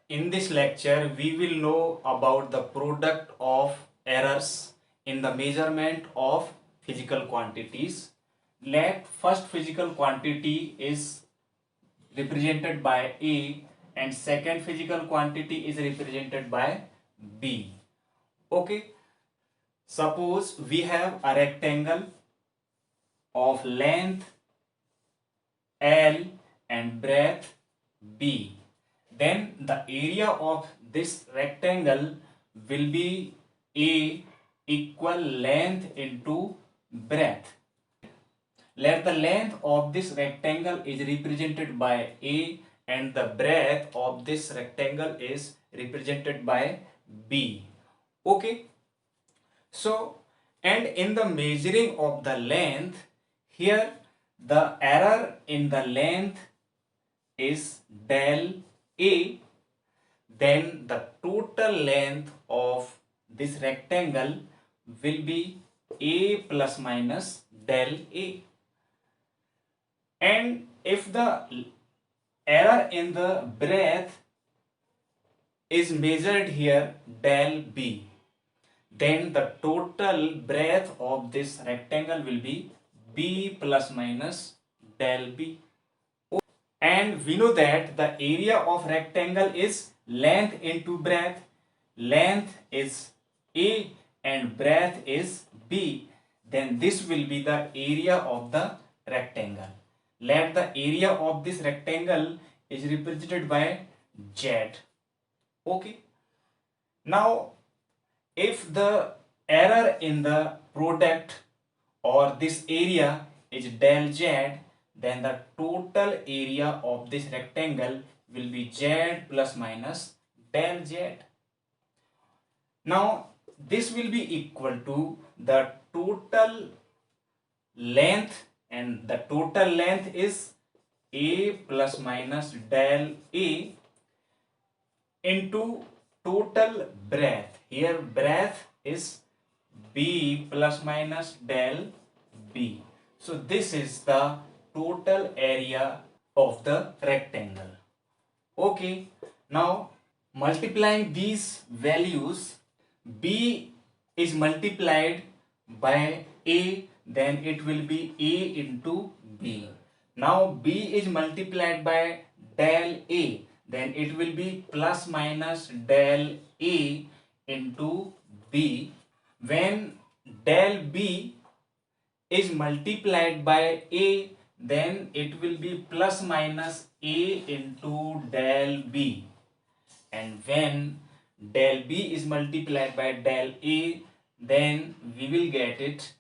In this lecture, we will know about the product of errors in the measurement of physical quantities. Let first physical quantity is represented by A and second physical quantity is represented by B. Okay, suppose we have a rectangle of length L and breadth B. Then the area of this rectangle will be A equal length into breadth. Let the length of this rectangle is represented by A and the breadth of this rectangle is represented by B. Okay. So, and in the measuring of the length, here the error in the length is del A, then the total length of this rectangle will be A plus minus del A. And if the error in the breadth is measured here del B, then the total breadth of this rectangle will be B plus minus del B. And we know that the area of rectangle is length into breadth. Length is A and breadth is B. Then this will be the area of the rectangle. Let the area of this rectangle is represented by Z. Okay. Now, if the error in the product or this area is del Z, then the total area of this rectangle will be Z plus minus del Z. Now, this will be equal to the total length, and the total length is A plus minus del A into total breadth. Here breadth is B plus minus del B. So this is the total area of the rectangle. Okay, now multiplying these values, B is multiplied by A, then it will be A into B. Now B is multiplied by del A, then it will be plus minus del A into B. When del B is multiplied by A, then it will be plus minus A into del B. And when del B is multiplied by del A, then we will get it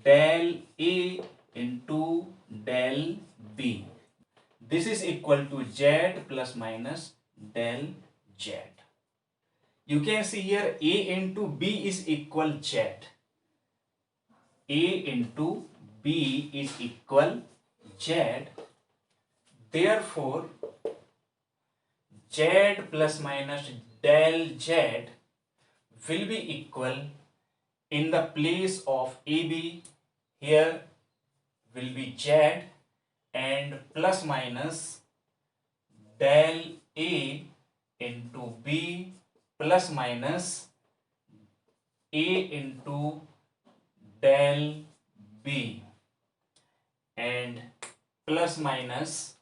del A into del B. This is equal to Z plus minus del Z. You can see here A into B is equal Z. A into B is equal Z. Therefore, Z plus minus del Z will be equal, in the place of AB, here will be Z, and plus minus del A into B plus minus A into del B and plus minus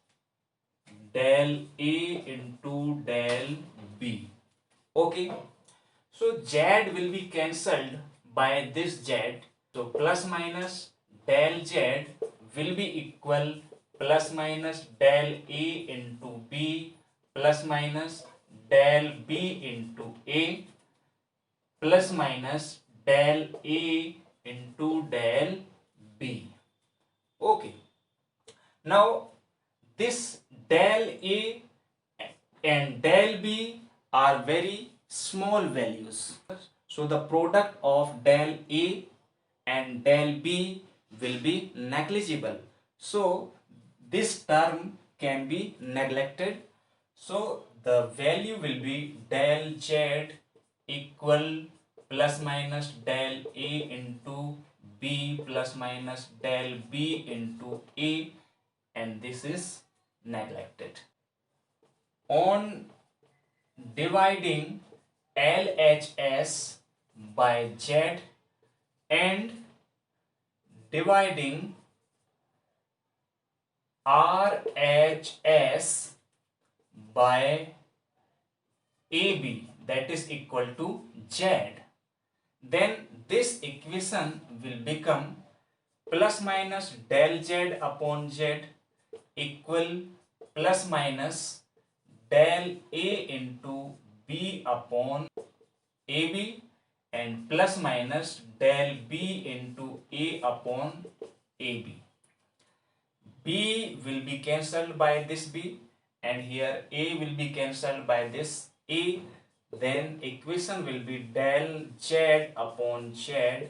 del A into del B. Okay, so Z will be cancelled by this Z. So plus minus del Z will be equal plus minus del A into B plus minus del B into A plus minus del A into del B. Okay. Now this del A and del B are very small values. So the product of del A and del B will be negligible. So this term can be neglected. So the value will be del Z equal plus minus del A into B plus minus del B into A, and this is neglected. On dividing LHS by Z and dividing RHS by AB, that is equal to Z, then this equation will become plus minus del Z upon Z equal plus minus del A into B upon AB and plus minus del B into A upon AB. B will be cancelled by this B and here A will be cancelled by this A. Then equation will be del Z upon Z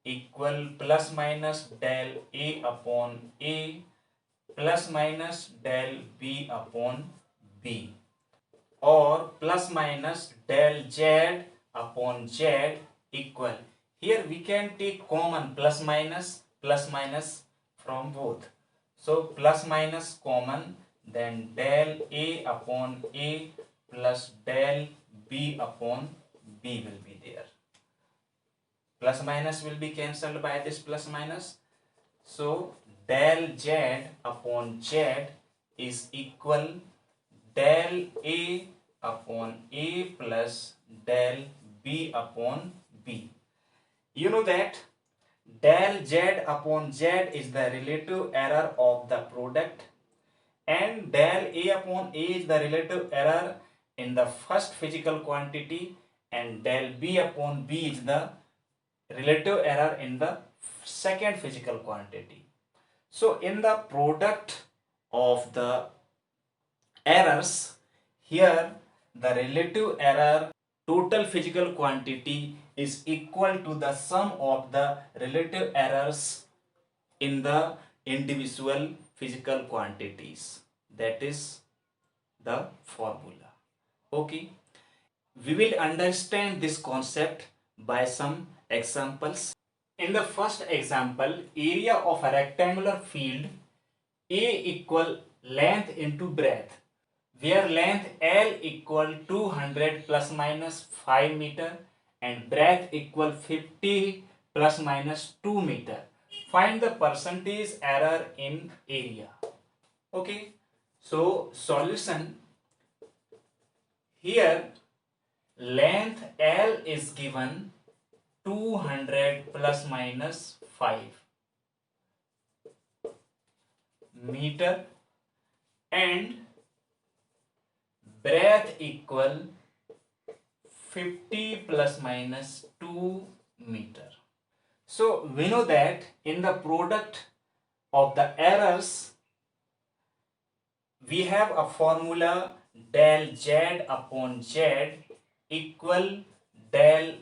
equal plus minus del A upon A plus minus del B upon B, or plus minus del Z upon Z equal, here we can take common plus minus from both. So plus minus common, then del A upon A plus del B upon B will be there. Plus minus will be cancelled by this plus minus. So del Z upon Z is equal del A upon A plus del B upon B. You know that del Z upon Z is the relative error of the product and del A upon A is the relative error in the first physical quantity and del B upon B is the relative error in the second physical quantity. So in the product of the errors, here the relative error total physical quantity is equal to the sum of the relative errors in the individual physical quantities. That is the formula. Okay, we will understand this concept by some examples. In the first example, area of a rectangular field A equal length into breadth, where length L equal 200 plus minus 5 meter and breadth equal 50 plus minus 2 meter. Find the percentage error in area. Okay, so solution, here length L is given 200 plus minus 5 meter and breadth equal 50 plus minus 2 meter. So we know that in the product of the errors we have a formula del Z upon Z equal del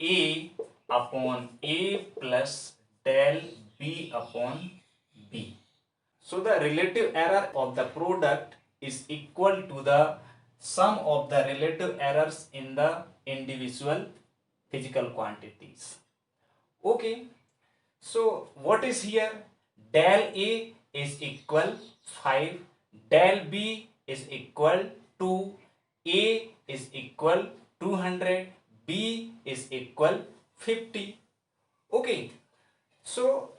A upon A plus del B upon B. So the relative error of the product is equal to the sum of the relative errors in the individual physical quantities. Okay, so what is here? Del A is equal 5, del B is equal 2, A is equal 200, B is equal 50. Okay, so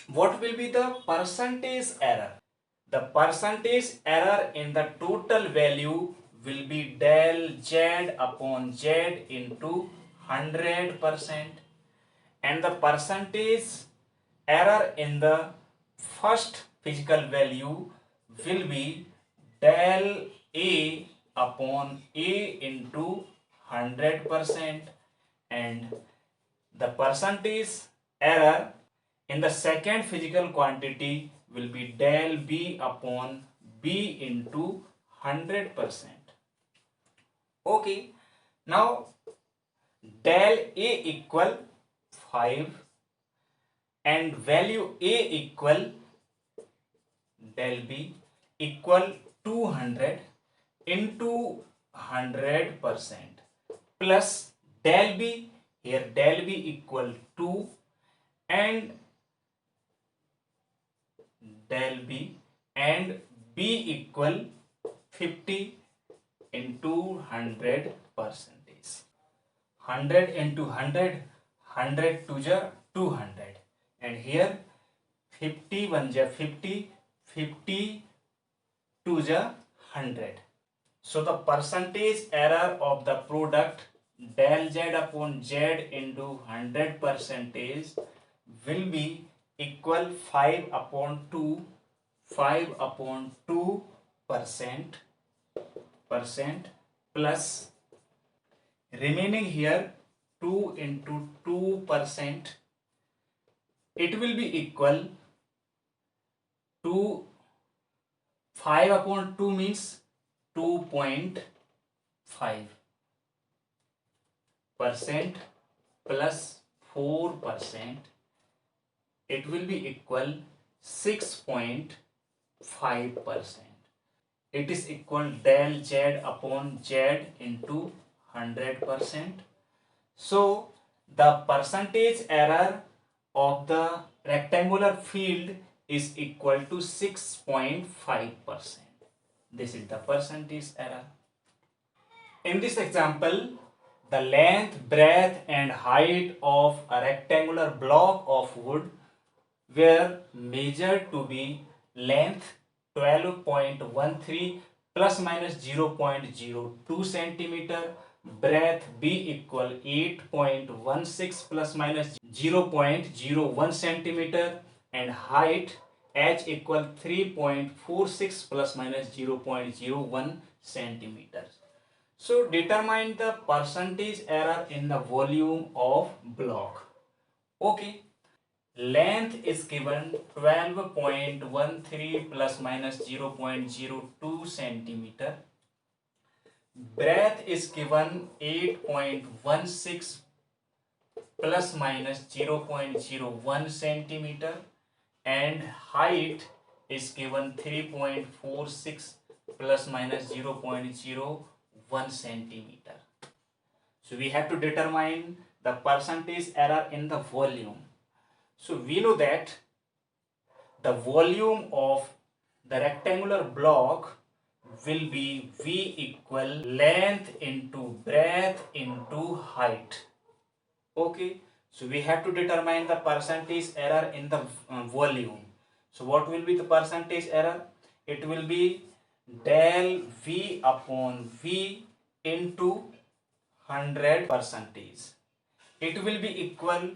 what will be the percentage error? The percentage error in the total value will be del Z upon Z into 100%, and the percentage error in the first physical value will be del A upon A into 100%, and the percentage error in the second physical quantity will be del B upon B into 100%. Okay, now del A equal 5 and value A equal del B equal 200 into 100% plus del B, here del B equal 2 and del B and B equal 50 into 100 percentage. 100 into 100, 100 to the 200, and here 50 1 ja 50, 50 to the 100. So the percentage error of the product del z upon z into 100 percentage will be equal 5 upon 2, 5 upon 2 percent plus remaining here 2 into 2%. It will be equal to 5 upon 2 means 2.5% plus 4%. It will be equal 6.5%. It is equal del z upon z into 100%. So the percentage error of the rectangular field is equal to 6.5%. This is the percentage error. In this example, the length, breadth and height of a rectangular block of wood were measured to be length 12.13 plus minus 0.02 centimeter, breadth b equal 8.16 plus minus 0.01 centimeter, and height h equal 3.46 plus minus 0.01 centimeters. So determine the percentage error in the volume of block. Okay. Length is given 12.13 plus minus 0.02 centimeter. Breadth is given 8.16 plus minus 0.01 centimeter, and height is given 3.46 plus minus 0.01 centimeter. So we have to determine the percentage error in the volume. So we know that the volume of the rectangular block will be V equal length into breadth into height. Okay, so we have to determine the percentage error in the volume. So what will be the percentage error? It will be del V upon V into 100 percentage. It will be equal,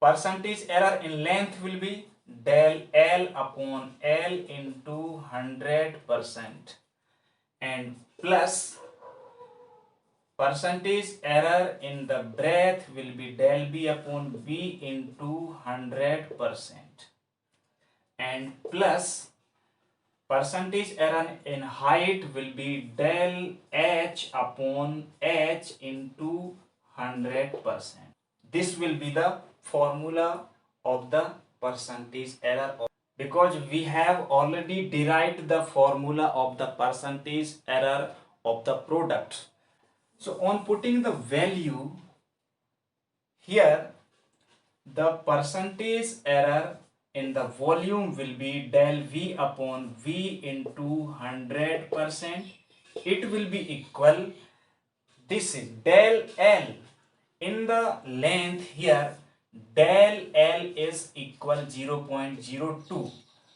percentage error in length will be del L upon L into 100%, and plus percentage error in the breadth will be del B upon B into 100%, and plus percentage error in height will be del H upon H into 100%. This will be the formula of the percentage error, because we have already derived the formula of the percentage error of the product. So on putting the value here, the percentage error in the volume will be del V upon V into 100%. It will be equal, this is del L in the length. Here del L is equal 0.02.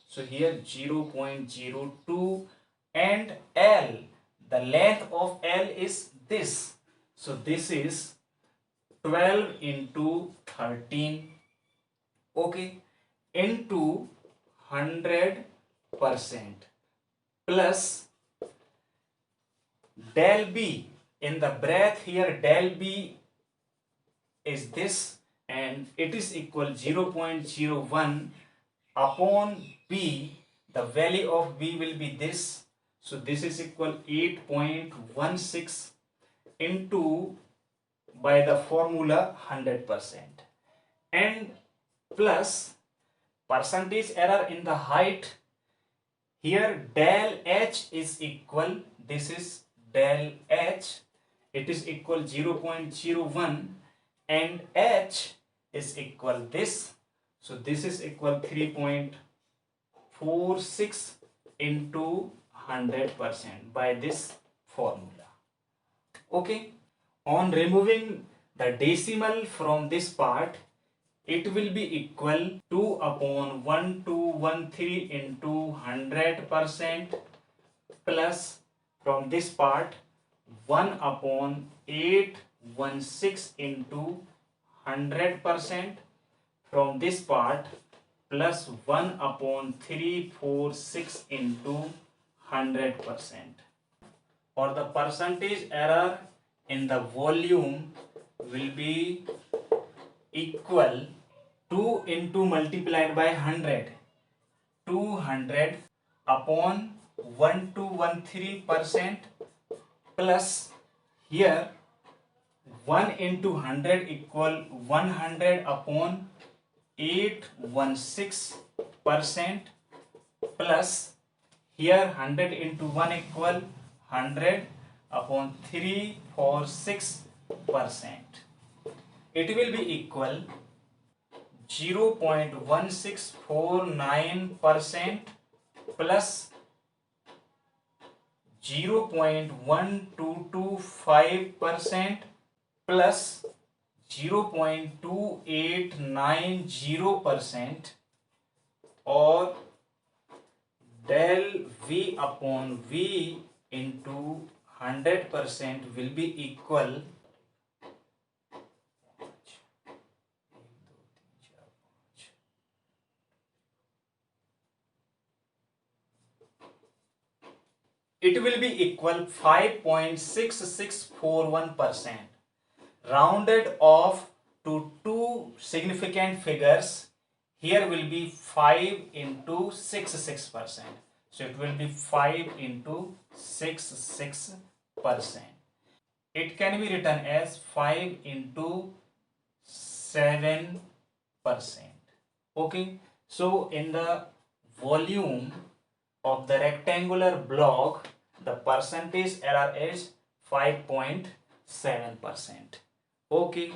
So here 0.02, and L, the length of L is this. So this is 12 into 13. Okay, into 100% plus del B in the breadth. Here del B is this, and it is equal 0.01 upon B. The value of B will be this. So this is equal 8.16 into, by the formula, 100%, and plus percentage error in the height. Here del H is equal, this is del H, it is equal 0.01, and H is equal this. So this is equal 3.46 into 100% by this formula. Okay, on removing the decimal from this part, it will be equal 2 upon 1213 into 100% plus from this part 1 upon 816 into 100% from this part plus 1 upon 346 into 100%, or the percentage error in the volume will be equal 2 into multiplied by 100, 200 upon 1213% plus here 1 into 100 equal 100 upon 816% plus here 100 into 1 equal 100 upon 346%. It will be equal 0.1649% plus 0.1225% plus 0.2890%, or del V upon V into 100% will be equal it will be equal 5.6641%. Rounded off to two significant figures, here will be 5 into 66%. So it will be 5 into 66%. It can be written as 5 into 7%. Okay. So in the volume of the rectangular block, the percentage error is 5.7%. Okay.